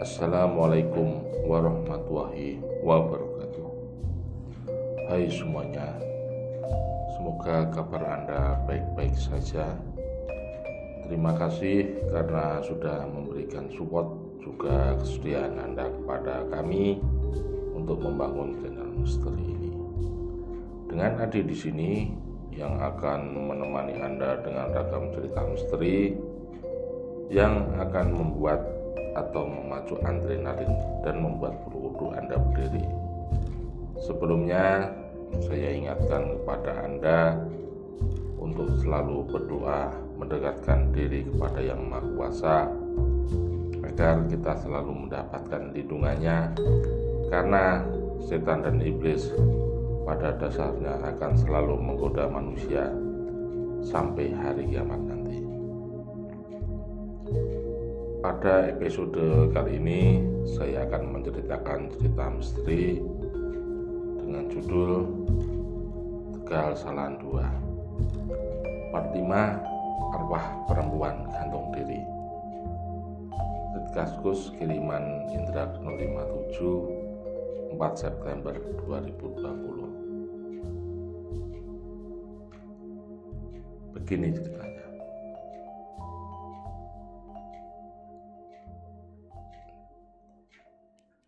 Assalamualaikum warahmatullahi wabarakatuh. Hai semuanya, semoga kabar Anda baik-baik saja. Terima kasih karena sudah memberikan support juga kesediaan Anda kepada kami untuk membangun channel misteri ini. Dengan Adi di sini yang akan menemani Anda dengan ragam cerita misteri yang akan membuat atau memacu adrenalin dan membuat bulu kuduk Anda berdiri. Sebelumnya saya ingatkan kepada Anda untuk selalu berdoa mendekatkan diri kepada Yang Maha Kuasa agar kita selalu mendapatkan lindungannya, karena setan dan iblis pada dasarnya akan selalu menggoda manusia sampai hari kiamat nanti. Pada episode kali ini saya akan menceritakan cerita misteri dengan judul Tegal Salan 2 Part 5, Arwah Perempuan Gantung Diri. Kaskus kiriman Indra 057 4 September 2020. Begini ceritanya.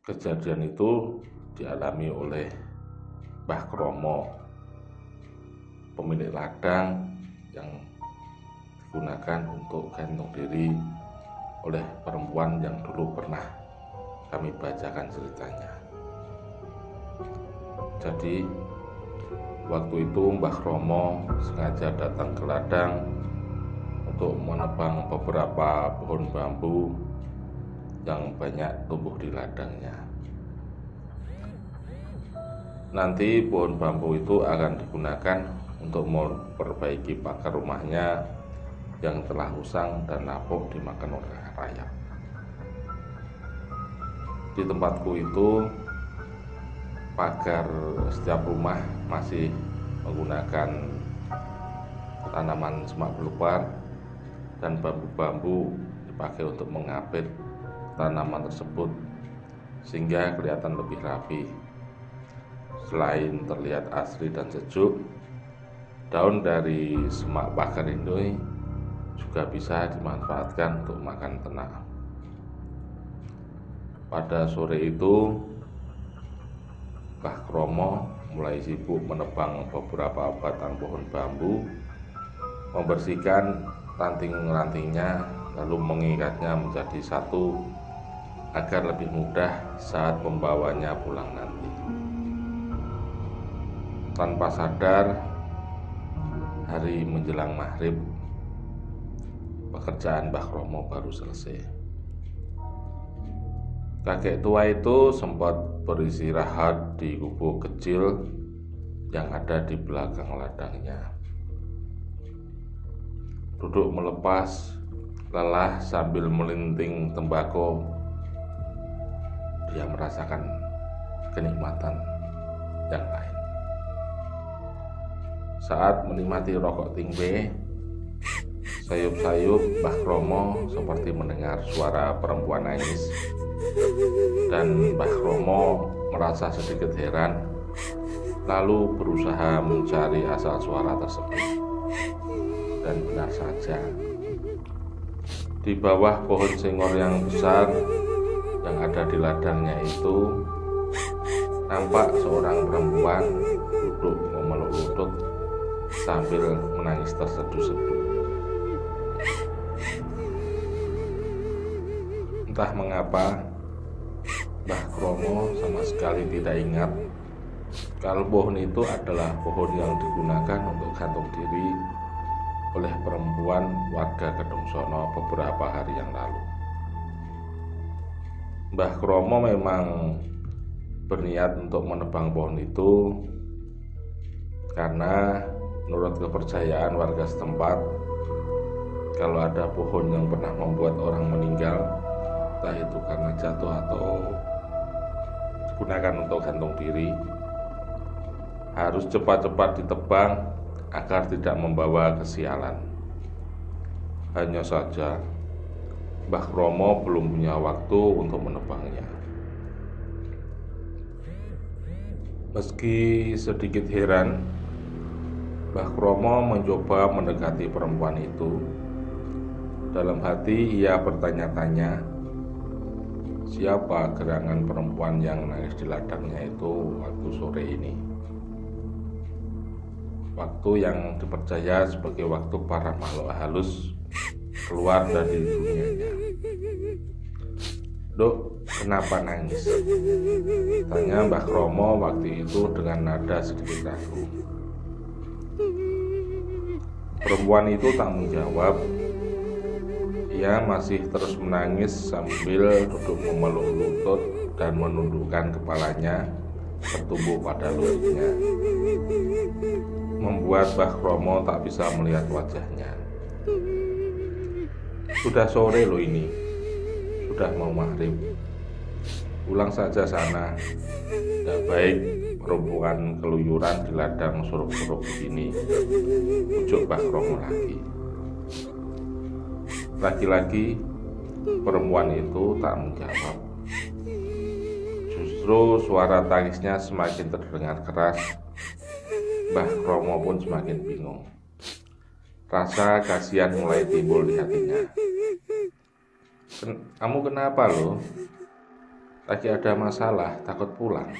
Kejadian itu dialami oleh Mbah Kromo, pemilik ladang yang digunakan untuk gantung diri oleh perempuan yang dulu pernah kami bacakan ceritanya. Jadi waktu itu Mbah Kromo sengaja datang ke ladang untuk menebang beberapa pohon bambu yang banyak tumbuh di ladangnya. Nanti pohon bambu itu akan digunakan untuk memperbaiki pagar rumahnya yang telah usang dan lapuk dimakan oleh rayap. Di tempatku itu pagar setiap rumah masih menggunakan tanaman semak belukar dan bambu-bambu dipakai untuk mengapit tanaman tersebut sehingga kelihatan lebih rapi. Selain terlihat asri dan sejuk, daun dari semak pagar ini juga bisa dimanfaatkan untuk makan ternak. Pada sore itu Mbah Kromo mulai sibuk menebang beberapa batang pohon bambu, membersihkan ranting-rantingnya, lalu mengikatnya menjadi satu agar lebih mudah saat membawanya pulang nanti. Tanpa sadar, hari menjelang maghrib, pekerjaan Mbah Kromo baru selesai. Kakek tua itu sempat beristirahat di gubuk kecil yang ada di belakang ladangnya. Duduk melepas lelah sambil melinting tembakau, dia merasakan kenikmatan yang lain. Saat menikmati rokok tingbe, sayup-sayup Mbah Kromo seperti mendengar suara perempuan nangis, dan Mbah Kromo merasa sedikit heran, lalu berusaha mencari asal suara tersebut. Dan benar saja, di bawah pohon senggor yang besar yang ada di ladangnya itu nampak seorang perempuan duduk memeluk lutut sambil menangis terseduh-seduh. Entah mengapa Mbah Kromo sama sekali tidak ingat kalau pohon itu adalah pohon yang digunakan untuk gantung diri oleh perempuan warga Kedungsono beberapa hari yang lalu. Mbah Kromo memang berniat untuk menebang pohon itu karena menurut kepercayaan warga setempat, kalau ada pohon yang pernah membuat orang meninggal, entah itu karena jatuh atau digunakan untuk gantung diri, harus cepat-cepat ditebang agar tidak membawa kesialan. Hanya saja Mbah Kromo belum punya waktu untuk menebangnya. Meski sedikit heran, Mbah Kromo mencoba mendekati perempuan itu. Dalam hati ia bertanya-tanya, siapa gerangan perempuan yang nangis di ladangnya itu waktu sore ini? Waktu yang dipercaya sebagai waktu para makhluk halus keluar dari dunianya. "Dok, kenapa nangis?" tanya Mbah Kromo waktu itu dengan nada sedikit ragu. Perempuan itu tak menjawab. Ia masih terus menangis sambil duduk memeluk lutut dan menundukkan kepalanya bertumbuh pada lututnya, membuat Mbah Kromo tak bisa melihat wajahnya. "Sudah sore loh ini, sudah mau maghrib. Pulang saja sana, tidak baik perempuan keluyuran di ladang suruk-suruk begini," ujuk Mbah Kromo lagi. Lagi-lagi perempuan itu tak menjawab. Justru suara tangisnya semakin terdengar keras. Mbah Kromo pun semakin bingung. Rasa kasihan mulai timbul di hatinya. "Kamu kenapa loh? Lagi ada masalah, takut pulang?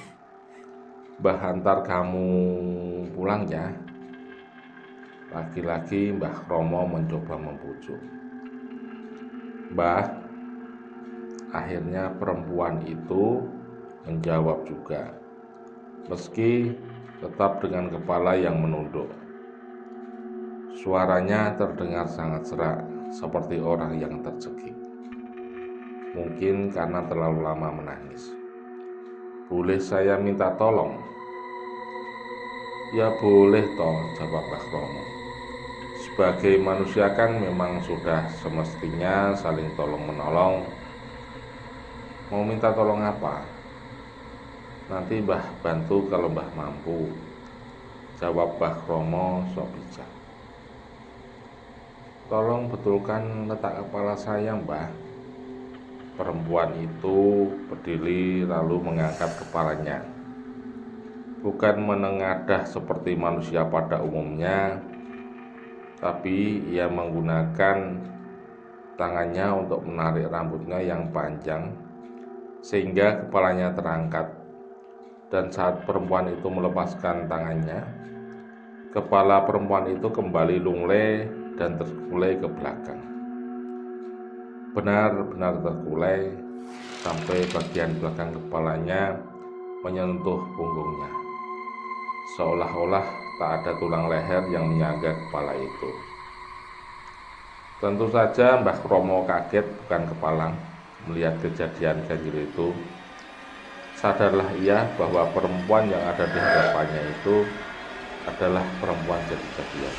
Mbah antar kamu pulang ya." Lagi-lagi Mbah Kromo mencoba membujuk. "Mbah," akhirnya perempuan itu menjawab juga, meski tetap dengan kepala yang menunduk. Suaranya terdengar sangat serak, seperti orang yang tercekik. Mungkin karena terlalu lama menangis. "Boleh saya minta tolong?" "Ya boleh toh," jawab Mbah Kromo. "Sebagai manusia kan memang sudah semestinya saling tolong-menolong. Mau minta tolong apa?" "Nanti Mbah bantu kalau Mbah mampu," jawab Mbah Kromo sok bijak. "Tolong betulkan letak kepala saya, Mbah." Perempuan itu berdiri lalu mengangkat kepalanya. Bukan menengadah seperti manusia pada umumnya, tapi ia menggunakan tangannya untuk menarik rambutnya yang panjang sehingga kepalanya terangkat. Dan saat perempuan itu melepaskan tangannya, kepala perempuan itu kembali lunglai dan terkulai ke belakang. Benar-benar terkulai sampai bagian belakang kepalanya menyentuh punggungnya, seolah-olah tak ada tulang leher yang menyangga kepala itu. Tentu saja Mbah Kromo kaget bukan kepalang melihat kejadian ganjil itu. Sadarlah ia bahwa perempuan yang ada di hadapannya itu adalah perempuan jadi-jadian.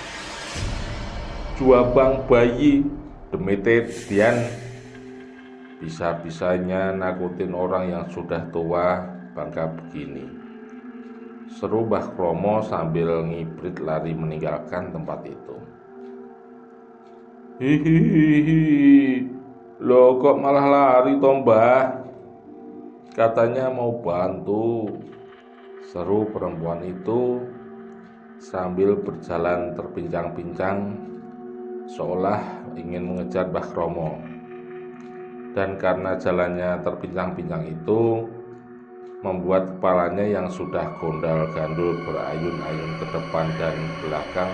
"Juabang bayi demete Dian, bisa-bisanya nakutin orang yang sudah tua bangka begini," seru Mbah Kromo sambil ngibrit lari meninggalkan tempat itu. "Hihihi, loh kok malah lari toh Mbah? Katanya mau bantu," seru perempuan itu sambil berjalan terpincang-pincang seolah ingin mengejar Mbah Kromo. Dan karena jalannya terpincang-pincang itu membuat kepalanya yang sudah gondal-gandul berayun-ayun ke depan dan belakang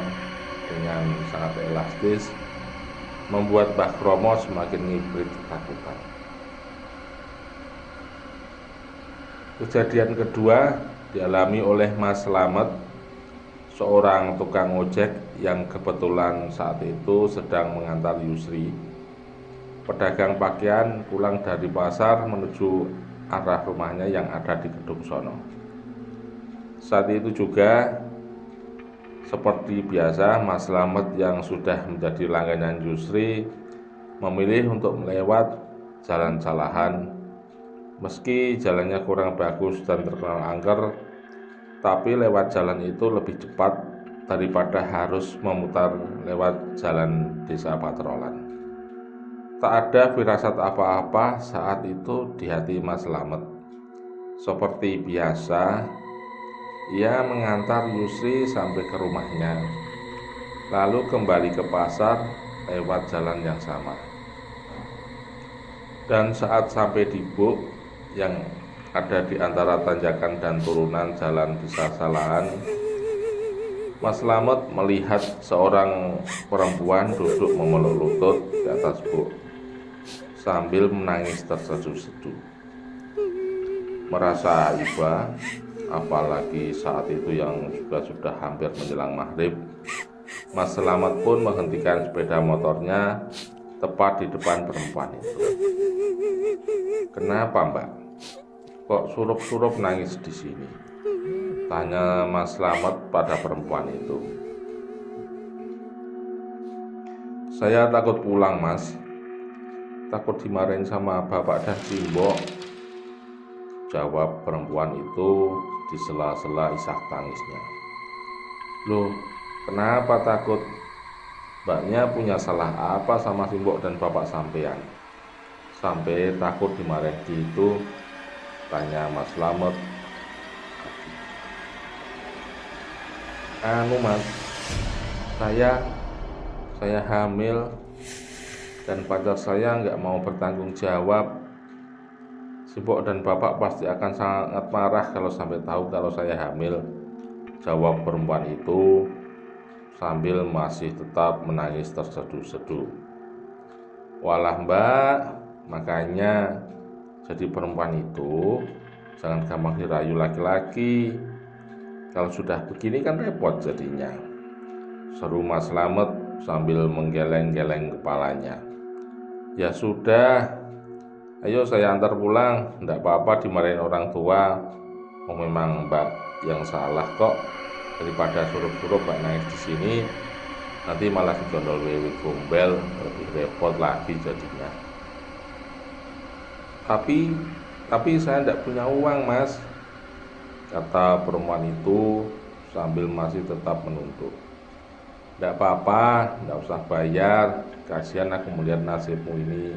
dengan sangat elastis membuat Mbah Kromo semakin ngibrit ketakutan. Kejadian kedua dialami oleh Mas Slamet, seorang tukang ojek yang kebetulan saat itu sedang mengantar Yusri, pedagang pakaian, pulang dari pasar menuju arah rumahnya yang ada di Gedung Sono. Saat itu juga seperti biasa, Mas Slamet yang sudah menjadi langganan Yusri memilih untuk melewat jalan Salahan. Meski jalannya kurang bagus dan terkenal angker, tapi lewat jalan itu lebih cepat daripada harus memutar lewat jalan desa patrolan. Tak ada firasat apa-apa saat itu di hati Mas Slamet. Seperti biasa, ia mengantar Yusri sampai ke rumahnya, lalu kembali ke pasar lewat jalan yang sama. Dan saat sampai di Buk yang ada di antara tanjakan dan turunan jalan Desa Salahan, Mas Slamet melihat seorang perempuan duduk memeluk lutut di atas Buk sambil menangis terseduh-seduh. Merasa iba, apalagi saat itu yang juga sudah hampir menjelang maghrib, Mas Slamet pun menghentikan sepeda motornya tepat di depan perempuan itu. "Kenapa, Mbak? Kok surup-surup nangis di sini?" tanya Mas Slamet pada perempuan itu. "Saya takut pulang, Mas. Takut dimarahin sama bapak dan simbok," jawab perempuan itu di sela-sela isak tangisnya. "Loh, kenapa takut? Mbaknya punya salah apa sama simbok dan bapak sampean? Sampai takut dimarahin gitu?" tanya Mas Slamet. "Mas, saya hamil dan pacar saya nggak mau bertanggung jawab. Simbok dan bapak pasti akan sangat marah kalau sampai tahu kalau saya hamil," jawab perempuan itu sambil masih tetap menangis terseduh-seduh. "Walah, Mbak, makanya jadi perempuan itu jangan gampang dirayu laki-laki. Kalau sudah begini kan repot jadinya," seru Mas Slamet sambil menggeleng-geleng kepalanya. "Ya sudah, ayo saya antar pulang. Nggak apa-apa dimarahin orang tua. Oh, memang Mbak yang salah kok. Daripada surup-surup Mbak nangis di sini, nanti malah digondol wewe gombel, lebih repot lagi jadinya." Tapi saya tidak punya uang, Mas," kata perempuan itu sambil masih tetap menuntut. "Tidak apa-apa, tidak usah bayar. Kasihan aku melihat nasibmu ini."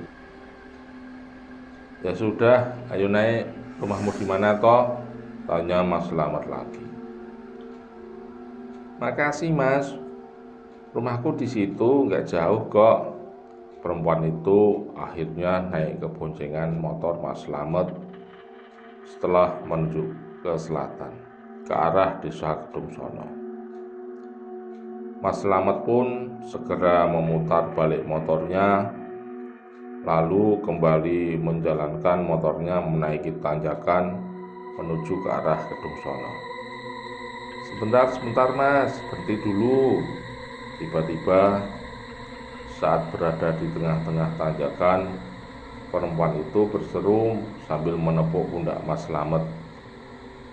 "Ya sudah, ayo naik. Rumahmu di mana toh?" tanya Mas Slamet lagi. "Makasih, Mas. Rumahku di situ, nggak jauh kok." Perempuan itu akhirnya naik ke boncengan motor Mas Slamet setelah menuju ke selatan, ke arah Desa Kedung Sono. Mas Slamet pun segera memutar balik motornya, lalu kembali menjalankan motornya menaiki tanjakan menuju ke arah Kedung Sono. Sebentar Mas, berhenti dulu." Tiba-tiba saat berada di tengah-tengah tanjakan, perempuan itu berseru sambil menepuk pundak Mas Slamet.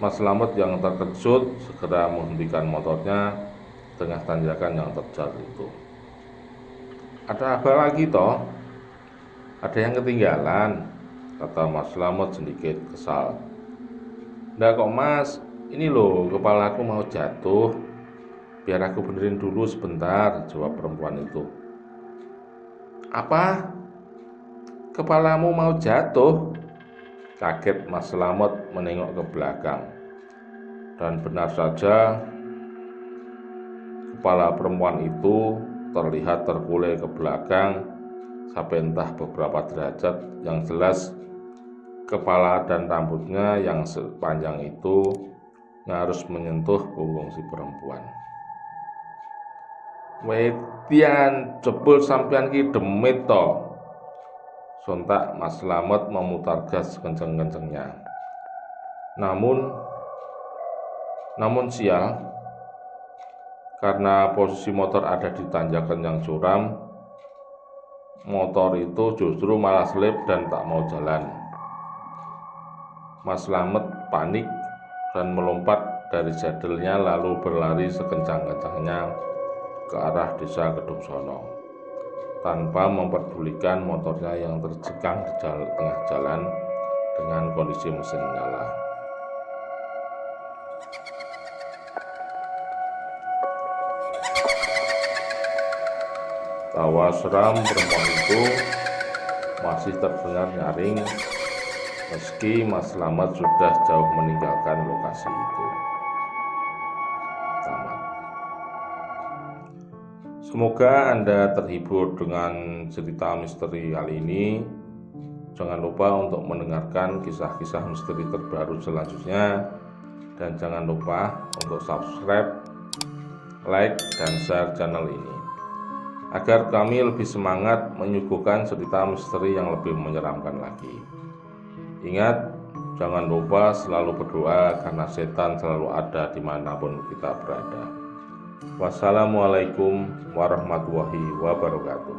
Mas Slamet yang terkejut segera menghentikan motornya di tengah tanjakan yang terjal itu. "Ada apa lagi toh? Ada yang ketinggalan?" kata Mas Slamet sedikit kesal. "Nggak kok, Mas, ini loh kepalaku mau jatuh. Biar aku benerin dulu sebentar," jawab perempuan itu. "Apa? Kepalamu mau jatuh?" Kaget Mas Slamet menengok ke belakang. Dan benar saja, kepala perempuan itu terlihat terkulai ke belakang sampai entah beberapa derajat. Yang jelas, kepala dan rambutnya yang sepanjang itu harus menyentuh punggung si perempuan. "Wedian, jebul sampean ki demit to," sontak Mas Slamet memutar gas kenceng-kencengnya. Namun sial, karena posisi motor ada di tanjakan yang curam, motor itu justru malah selip dan tak mau jalan. Mas Slamet panik dan melompat dari sadelnya lalu berlari sekencang-kencangnya ke arah Desa Kedung Sono, tanpa memperdulikan motornya yang terjengkang di tengah jalan dengan kondisi mesin nyala. Tawa seram perempuan itu masih terdengar nyaring meski Mas Slamet sudah jauh meninggalkan lokasi itu. Selamat. Semoga Anda terhibur dengan cerita misteri kali ini. Jangan lupa untuk mendengarkan kisah-kisah misteri terbaru selanjutnya. Dan jangan lupa untuk subscribe, like, dan share channel ini agar kami lebih semangat menyuguhkan cerita misteri yang lebih menyeramkan lagi. Ingat, jangan lupa selalu berdoa karena setan selalu ada dimanapun kita berada. Wassalamualaikum warahmatullahi wabarakatuh.